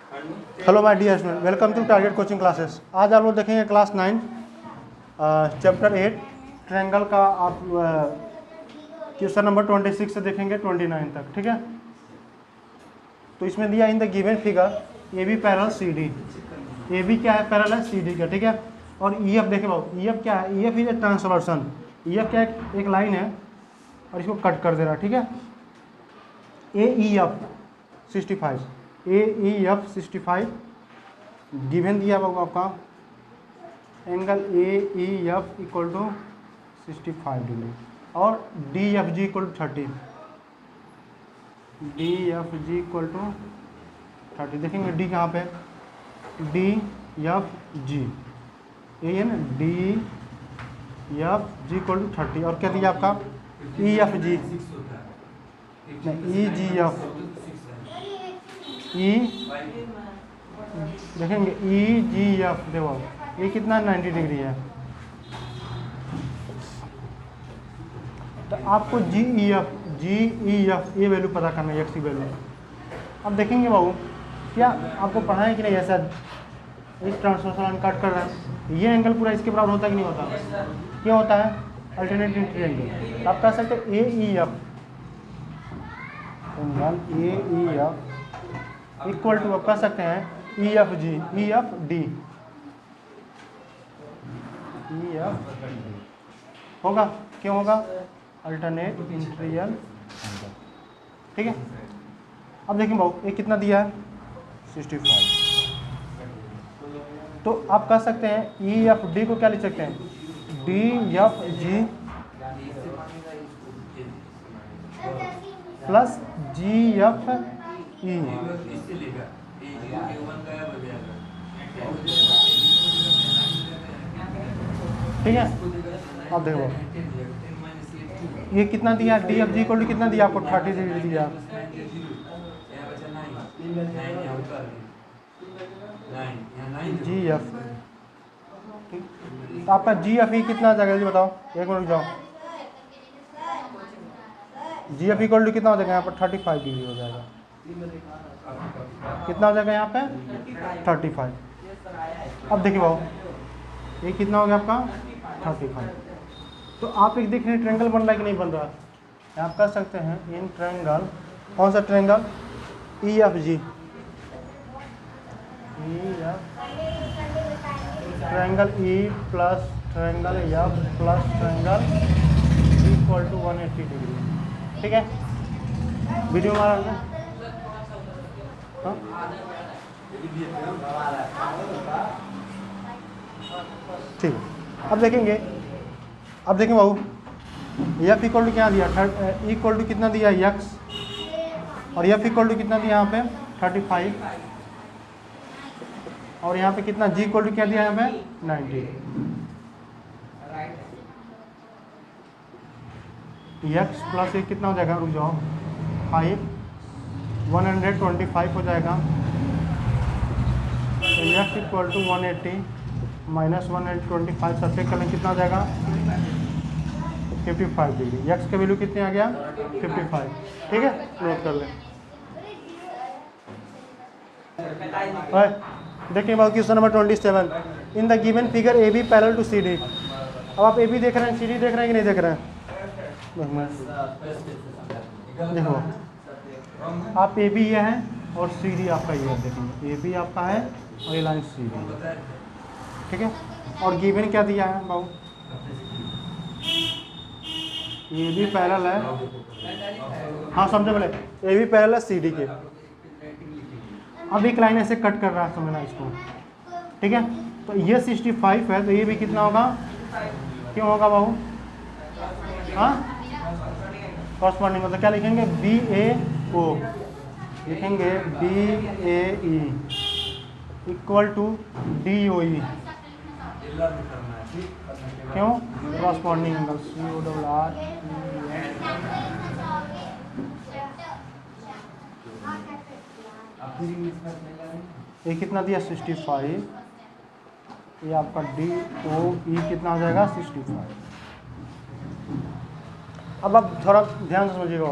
Hello my dear student, welcome to target coaching classes. आज आप लोग देखेंगे क्लास 9 चैप्टर 8 ट्रायंगल का। आप क्वेश्चन नंबर 26 से देखेंगे 29 तक, ठीक है। तो इसमें दिया in the given figure A B parallel C D. A B क्या है? पैरेलल है सी डी का, ठीक है। और ई एफ देखे बाबू, ई एफ क्या है? E F is a transversal. E F क्या है? एक लाइन है और इसको कट कर दे रहा है, ठीक है। A E F 65, A E F 65 given दिया बाबू आपका angle A E F equal to 65 degree और D F G equal to 30, D F G equal to 30। देखेंगे डी कहाँ पे? डी एफ जी, ये है ना, D F G equal to 30। और क्या दिया आपका? ई एफ जी, नहीं ई जी एफ, ई देखेंगे ई जी एफ, देखो ये कितना 90 डिग्री है। तो आपको जी ई एफ ये वैल्यू पता करना है, एक्स की वैल्यू। अब देखेंगे बाबू, क्या आपको पढ़ा है कि नहीं? ऐसा इस ट्रांसवर्सल कट कर रहा है, ये एंगल पूरा इसके बराबर होता है कि नहीं होता? क्या होता है? Alternative triangle. आप कह सकते हैं A E F angle A E F equal to, आप कह सकते हैं E F G, E F D, E F होगा। क्यों होगा? अल्टरनेट इंटीरियर एंगल, ठीक है। अब देखिए बाबू, ये कितना दिया है? 65। तो आप कह सकते हैं ई एफ डी को क्या लिख सकते हैं? डी एफ जी प्लस जी एफ ई, ठीक है। अब देखो ये कितना दिया? डी एफ जी को कितना दिया आपको? 30 डिग्री दिया। जी एफ, तो आपका जी एफ ई कितना आ जाएगा? जी बताओ, एक मिनट जाओ। जी एफ इक्वल टू कितना हो जाएगा यहाँ पर? 35 डिग्री हो जाएगा। कितना हो जाएगा यहाँ पे? 35। अब देखिए बाबू, ये कितना हो गया आपका? 35। तो आप एक देख रहे हैं ट्रायंगल बन रहा है कि नहीं बन रहा है? आप कह सकते हैं इन ट्रायंगल, कौन सा triangle? E F G, triangle E plus triangle F plus triangle equal to 180 degree, ठीक है। वीडियो में आ रहा है? ठीक है। अब देखेंगे, अब देखें बाबू, एफ इक्वल टू क्या दिया? इक्वल टू कितना दिया? एक्स। और एफ इक्वल टू कितना दिया यहाँ पे? 35। और यहाँ पे कितना? जी इक्वल टू क्या दिया यहाँ पे? 90। एक्स प्लस ये कितना हो जाएगा? रुक जाओ, 5 125 हो जाएगा। तो X equal to 180 minus 125 subtract करने कितना हो जाएगा? 55 डिग्री। एक्स का वैल्यू कितने आ गया? 55, ठीक है। नोट कर लें। देखिए बाबू question number 27, in the given figure A B parallel to C D. अब आप ए बी देख रहे हैं, सी डी देख रहे हैं कि नहीं देख रहे हैं? देखो आप ए बी ये है और सी डी आपका ये है। देखेंगे ए बी आपका है और ये लाइन सी डी, ठीक है। और गिवन क्या दिया है बाबू? ए बी पैरेलल है, हाँ समझे बोले, ए बी पैरेलल है सी डी के। अब एक लाइन ऐसे कट कर रहा है, समझना इसको, ठीक है। तो ये 65 है, तो ये भी कितना होगा? क्यों होगा बाबू? हाँ, कॉरस्पॉन्डिंग मतलब क्या लिखेंगे? बी ए ओ लिखेंगे, B A E equal to D O E. क्यों? Corresponding angle C O double R. ये कितना दिया? 65। ये आपका डी ओ ई कितना हो जाएगा? 65। अब आप थोड़ा ध्यान से समझिएगा,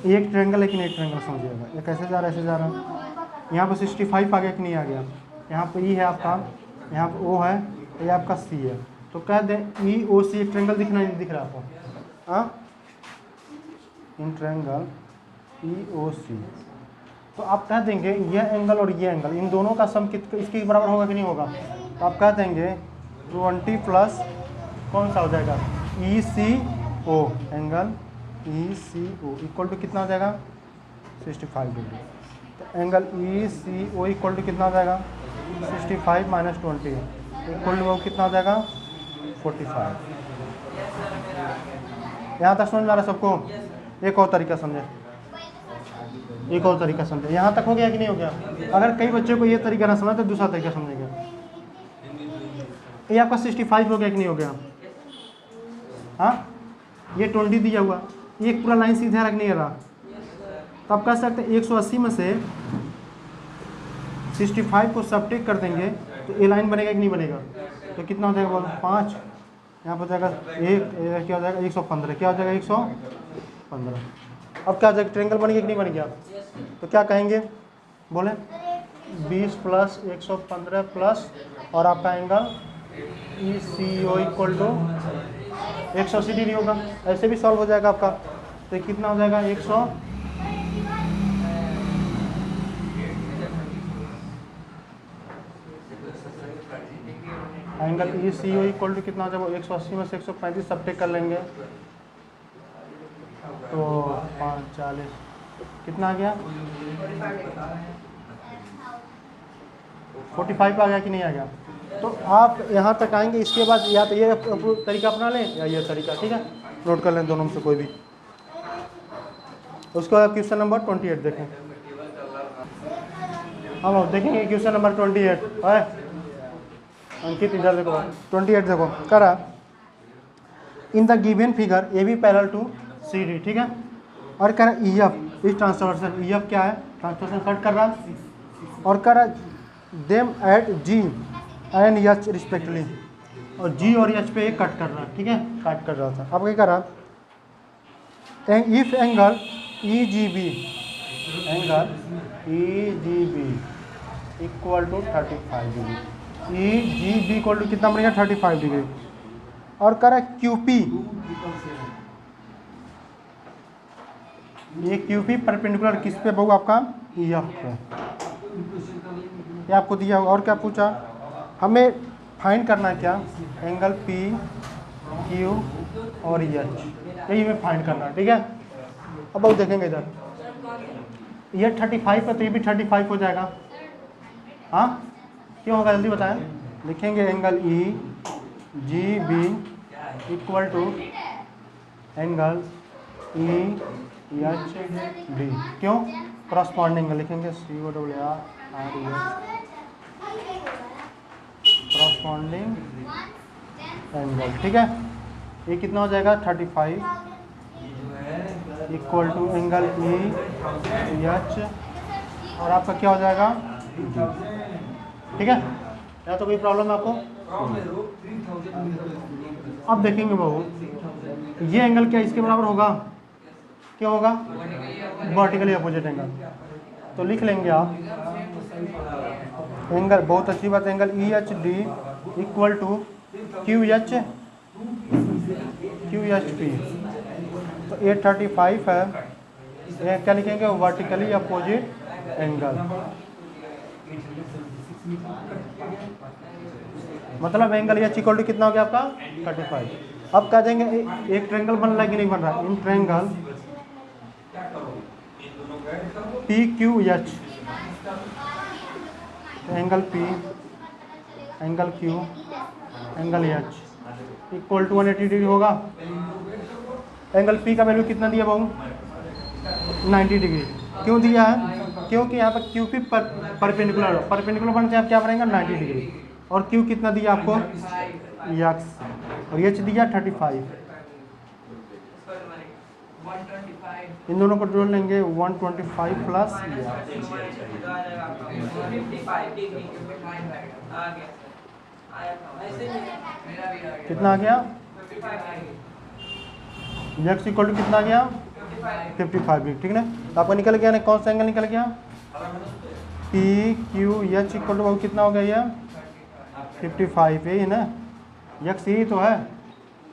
एक ट्रायंगल लेकिन एक ट्रायंगल समझिएगा। ये कैसे जा रहा है? ऐसे जा रहा है, यहाँ पर 65 आ गया कि नहीं आ गया। यहाँ पर ई है आपका, यहाँ पर ओ है, ये आपका सी है। तो कह दें ई ओ सी एक ट्रायंगल दिखना नहीं दिख रहा आपको, हाँ, इन ट्रायंगल ई ओ सी। तो आप कह देंगे ये एंगल और ये एंगल, इन दोनों का सम इसके बराबर होगा कि नहीं होगा। तो आप कह देंगे 20 प्लस कौन सा हो जाएगा, E C O, angle E C O equal to कितना हो जाएगा 65 डिग्री। तो angle E C O equal to कितना हो जाएगा 65 माइनस 20 इक्वल टू कितना हो जाएगा 45। यहाँ तक समझ में आ रहा है सबको। एक और तरीका समझे, एक और तरीका समझे। यहाँ तक हो गया कि नहीं हो गया। अगर कई बच्चों को ये तरीका ना समझ तो दूसरा तरीका समझेंगे। ये आपका 65 हो गया कि नहीं हो गया, हाँ, ये 20 दिया हुआ, एक पूरा लाइन सीधा रख नहीं रहा। तो आप कह सकते हैं 180 में से 65 को सबट्रैक्ट कर देंगे तो ये लाइन बनेगा कि नहीं बनेगा। तो कितना हो जाएगा बोल 5, यहाँ पर जाएगा 1, क्या हो जाएगा 115, क्या हो जाएगा 115। अब क्या हो जाएगा, ट्रायंगल बन गया कि नहीं बन गया। तो क्या कहेंगे, बोले 20 प्लस 115 प्लस और आपका angle E C O equal to 180 degree होगा। ऐसे भी सॉल्व हो जाएगा आपका। तो ये कितना हो जाएगा 100, angle E C O equal to कितना हो जाएगा 180 में से 135 सबट्रैक्ट कर लेंगे तो 540 कितना आ गया 45 आ गया कि नहीं आ गया। तो आप यहाँ तक आएंगे, इसके बाद या तो ये तरीका अपना लें या ये तरीका, ठीक है, नोट कर लें दोनों में से कोई भी। उसके बाद क्वेश्चन नंबर 28 देखें। हम देखेंगे क्वेश्चन नंबर 28 है, अंकित इधर देखो 28 देखो करा, in the given figure A B parallel to C D, ठीक है, और कह रहा ई एफ इस ट्रांसवर्सन, ई एफ क्या है ट्रांसवर्सन कट कर रहा, और कह रहा them at G and H respectively, और जी और एच पे कट कर रहा है, ठीक है, कट कर रहा था। अब क्या कर रहा, if angle E G B, angle E G B equal to 35 degree, E G B equal to कितना बनेगा 35 डिग्री, और कह रहा क्यू पी, ये क्यू पी परपेंडिकुलर किस पे बहु आपका ई एफ पे, ये आपको दिया होगा। और क्या पूछा, हमें फाइंड करना क्या, एंगल पी क्यू और एच, यही हमें फाइंड करना, ठीक है। अब बहुत देखेंगे इधर, ये 35 है तो ये भी 35 हो जाएगा, हाँ क्यों होगा जल्दी बताएं। लिखेंगे angle E G B equal to angle E H D, क्यों करस्पॉन्डिंग लिखेंगे C O W R E H, corresponding angle, ठीक है। ये कितना हो जाएगा 35 equal to angle E H और आपका क्या हो जाएगा, ठीक है। या तो कोई प्रॉब्लम है आपको। अब देखेंगे बहू, ये एंगल क्या इसके बराबर होगा, क्या होगा वर्टिकली अपोजिट एंगल। तो लिख लेंगे आप एंगल, बहुत अच्छी बात, angle E H D equal to Q H P. तो ये 35 है, ये क्या लिखेंगे वर्टिकली अपोजिट एंगल, मतलब एंगल एच इक्वल टू कितना हो गया आपका 35। अब कह देंगे एक ट्रायंगल बन रहा है कि नहीं बन रहा, in triangle P Q H, angle P angle Q angle H equal to 180 degree होगा। एंगल पी का वैल्यू कितना दिया बहू 90 डिग्री, क्यों दिया है, क्योंकि यहाँ पर क्यू पी परपेंडिकुलर बनते हैं, आप क्या बनेगा 90 डिग्री, और क्यू कितना दिया आपको एक्स, और एच दिया 35, इन दोनों को जोड़ लेंगे 125 प्लस कितना आ गया, एक्स इक्वल टू कितना आ गया 55 डिग्री, ठीक है ना। तो आपका निकल गया ना, कौन सा एंगल निकल गया P Q H equal to कितना हो गया ये 55, यही है ना, यक्स यही तो है,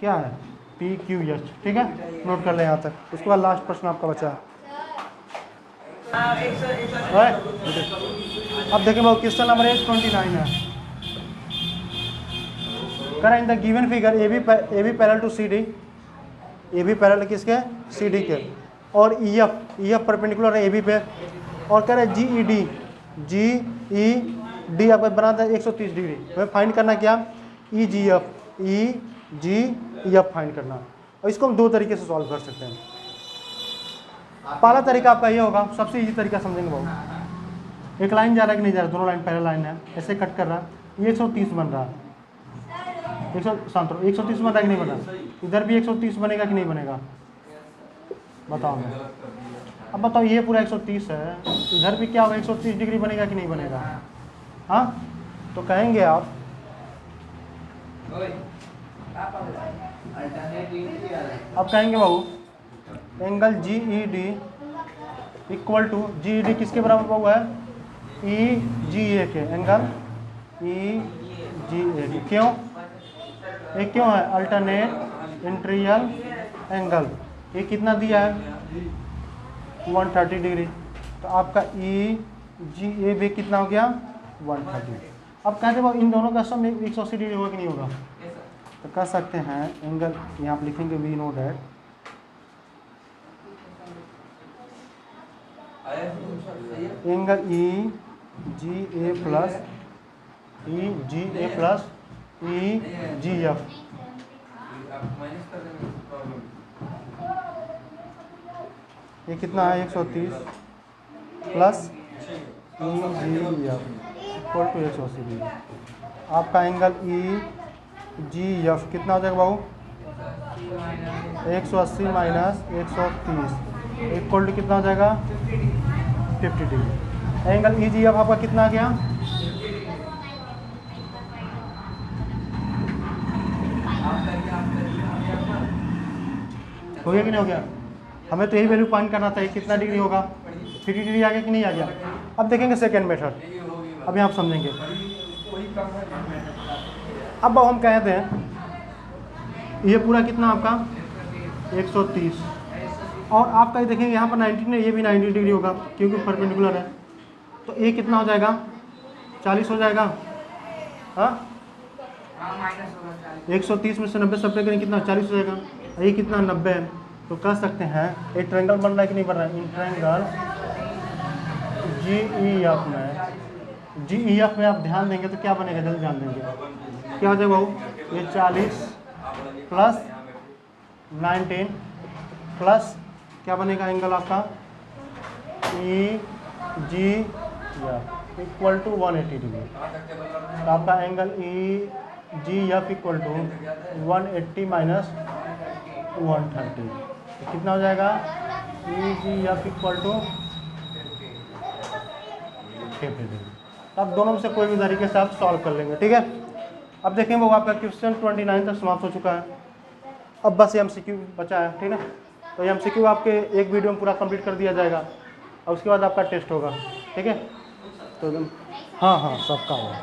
क्या है पी क्यू एच, ठीक है, नोट कर लें यहाँ तक। उसके बाद लास्ट प्रश्न आपका बचा है। अब देखें भाई क्वेश्चन नंबर 29 है। करें in the given figure A B parallel to C D, A B parallel किसके सी डी के, और ई एफ परपेंडिकुलर है ए बी पे, और कह रहे जी ई डी आपको बनाता है 130 डिग्री, हमें फाइंड करना क्या ई जी एफ फाइंड करना। और इसको हम दो तरीके से सॉल्व कर सकते हैं। पहला तरीका आपका ये होगा, सबसे इजी तरीका समझेंगे बहुत, एक लाइन जा रहा है कि नहीं जा रहा, दोनों लाइन पैरेलल लाइन है, ऐसे कट कर रहा है, ये 130 बन रहा है, 130 बन रहा है कि नहीं बन रहा, इधर भी 130 बनेगा कि नहीं बनेगा, बताओ मैं। अब बताओ ये पूरा 130 है, इधर भी क्या होगा 130 डिग्री बनेगा कि नहीं बनेगा, हाँ, तो कहेंगे आप अब कहेंगे बाबू angle G E D equal to, G E D किसके बराबर बाबू है, ई जी ए के, एंगल ई जी ए के, क्यों, ये क्यों है अल्टरनेट इंटीरियर एंगल, ये कितना दिया है 130 डिग्री, तो आपका ई जी ए भी कितना हो गया 130। अब कहते हैं इन दोनों का सम 180 डिग्री होगा कि नहीं होगा, तो कह सकते हैं एंगल, यहाँ आप लिखेंगे we know that angle E G A plus E G F ये कितना है 130 plus E G F equal to 180 degree. आपका एंगल ई जी एफ कितना हो जाएगा बाबू 180 माइनस 130 इक्वल टू कितना हो जाएगा 50 degree. Angle E G F आपका कितना आ गया, हो गया कि नहीं हो गया, हमें तो यही वैल्यू फाइंड करना था, कितना डिग्री होगा 50 डिग्री आ गया कि नहीं आ गया। अब देखेंगे सेकेंड मेथड, अभी आप समझेंगे। अब हम कहते हैं ये पूरा कितना आपका 130, और आपका ये देखेंगे यहाँ पर 90 नहीं, ये भी 90 डिग्री होगा क्योंकि परपेंडिकुलर है, तो ये कितना हो जाएगा 40 हो जाएगा, हाँ 130 में से 90 सब्ट्रैक्ट करेंगे कितना 40 हो जाएगा, ये कितना 90 है, तो कह सकते हैं एक ट्रायंगल बन रहा है कि नहीं बन रहा है, in triangle ji E F में, जी ई एफ में आप ध्यान देंगे तो क्या बनेगा, जल्दी ध्यान देंगे, क्या हो जाएगा बाबू ये 40 प्लस 19 प्लस क्या बनेगा एंगल आपका E G F equal to 180 degree, तो आपका angle E G F equal to 180 minus 130, तो कितना हो जाएगा E G F equal to 50 degree. अब दोनों में से कोई भी तरीके से आप सॉल्व कर लेंगे, ठीक है। अब देखें वो आपका क्वेश्चन 29 तक समाप्त हो चुका है, अब बस MCQ बचा है, ठीक है। तो MCQ आपके एक वीडियो में पूरा कंप्लीट कर दिया जाएगा और उसके बाद आपका टेस्ट होगा, ठीक है। तो हाँ सबका होगा।